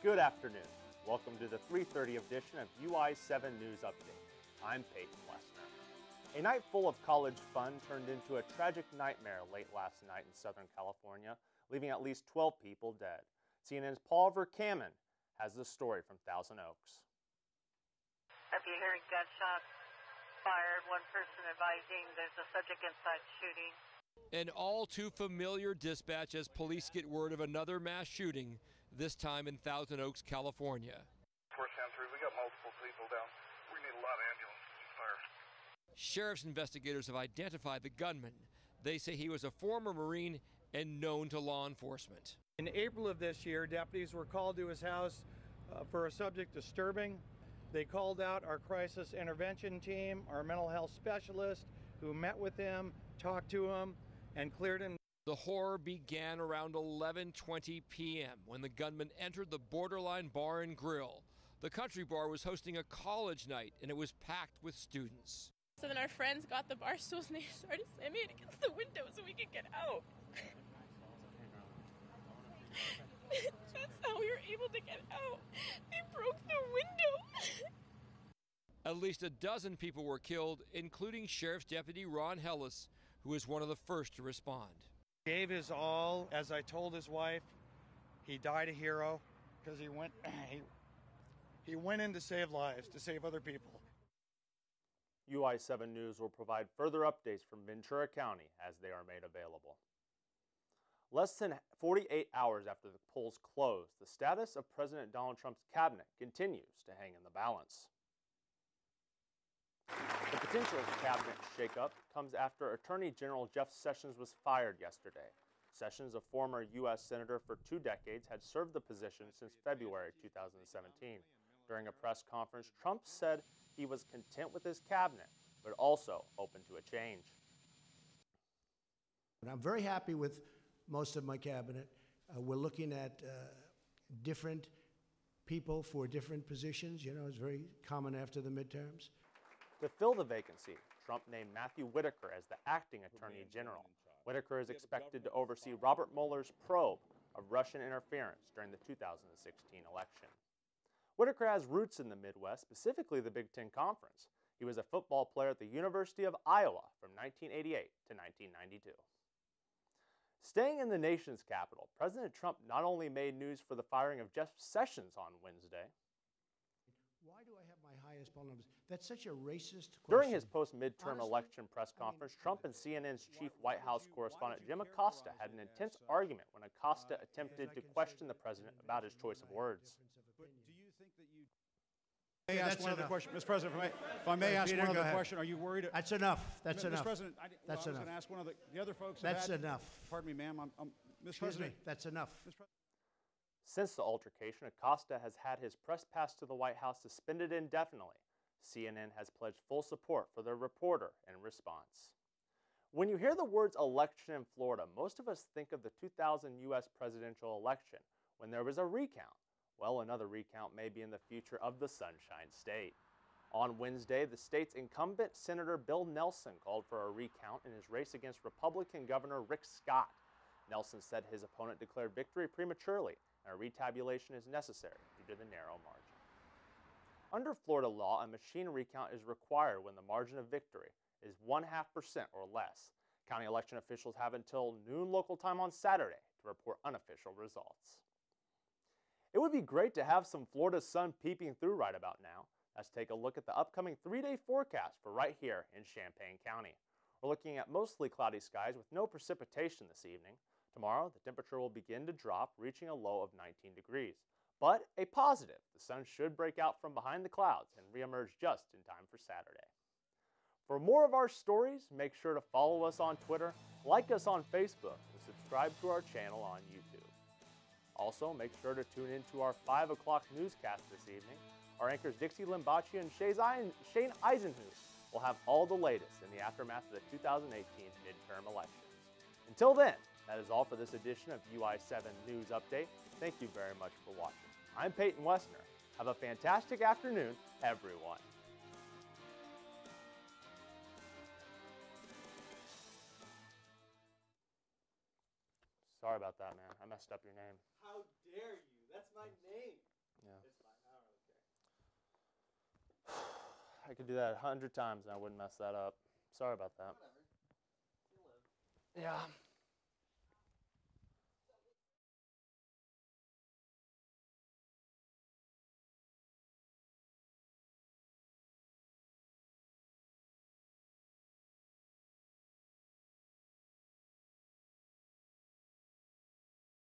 Good afternoon. Welcome to the 3:30 edition of UI7 News Update. I'm Peyton Wessner. A night full of college fun turned into a tragic nightmare late last night in Southern California, leaving at least 12 people dead. CNN's Paul Verkaman has the story from Thousand Oaks. If you're hearing gunshots fired, one person advising there's a subject inside shooting. An all too familiar dispatch as police get word of another mass shooting, this time in Thousand Oaks, California. 410-3, we got multiple people down. We need a lot of ambulances and fire. Sheriff's investigators have identified the gunman. They say he was a former Marine and known to law enforcement. In April of this year, deputies were called to his house for a subject disturbing. They called out our crisis intervention team, our mental health specialist, who met with him, talked to him, and cleared him. The horror began around 11:20 p.m. when the gunman entered the Borderline Bar and Grill. The country bar was hosting a college night, and it was packed with students. So then our friends got the bar stools and they started slamming it against the window so we could get out. That's how we were able to get out. They broke the window. At least a dozen people were killed, including Sheriff's Deputy Ron Hellis, who was one of the first to respond. Gave his all. As I told his wife, he died a hero because he went in to save lives, to save other people. UI7 News will provide further updates from Ventura County as they are made available. Less than 48 hours after the polls closed, the status of President Donald Trump's cabinet continues to hang in the balance. The potential cabinet shakeup comes after Attorney General Jeff Sessions was fired yesterday. Sessions, a former U.S. Senator for 2 decades, had served the position since February 2017. During a press conference, Trump said he was content with his cabinet, but also open to a change. I'm very happy with most of my cabinet. We're looking at different people for different positions. You know, it's very common after the midterms. To fill the vacancy, Trump named Matthew Whitaker as the acting Attorney General. Whitaker is expected to oversee Robert Mueller's probe of Russian interference during the 2016 election. Whitaker has roots in the Midwest, specifically the Big Ten Conference. He was a football player at the University of Iowa from 1988 to 1992. Staying in the nation's capital, President Trump not only made news for the firing of Jeff Sessions on Wednesday. Why do I have my highest poll numbers? That's such a racist question. During his post-midterm election press conference, Trump and CNN's chief White House correspondent Jim Acosta had an intense argument when Acosta attempted to question the president about his choice of words. But do you think that you... May I ask one other question? Mr. President, if I may ask one other question, are you worried... That's enough. That's enough. Mr. President, I was going to ask one of the other folks... That's enough. Pardon me, ma'am. Mr. President... That's enough. Since the altercation, Acosta has had his press pass to the White House suspended indefinitely. CNN has pledged full support for their reporter in response. When you hear the words election in Florida, most of us think of the 2000 U.S. presidential election when there was a recount. Well, another recount may be in the future of the Sunshine State. On Wednesday, the state's incumbent Senator Bill Nelson called for a recount in his race against Republican Governor Rick Scott. Nelson said his opponent declared victory prematurely, and a retabulation is necessary due to the narrow margin. Under Florida law, a machine recount is required when the margin of victory is 0.5% or less. County election officials have until noon local time on Saturday to report unofficial results. It would be great to have some Florida sun peeping through right about now. Let's take a look at the upcoming 3-day forecast for right here in Champaign County. We're looking at mostly cloudy skies with no precipitation this evening. Tomorrow, the temperature will begin to drop, reaching a low of 19 degrees. But a positive, the sun should break out from behind the clouds and reemerge just in time for Saturday. For more of our stories, make sure to follow us on Twitter, like us on Facebook, and subscribe to our channel on YouTube. Also, make sure to tune in to our 5 o'clock newscast this evening. Our anchors Dixie Limbachi and Shane Eisenhuth will have all the latest in the aftermath of the 2018 midterm elections. Until then, that is all for this edition of UI7 News Update. Thank you very much for watching. I'm Peyton Wessner. Have a fantastic afternoon, everyone. Sorry about that, man. I messed up your name. How dare you? That's my name. Yeah. I could do that 100 times and I wouldn't mess that up. Sorry about that. Whatever. You live. Yeah.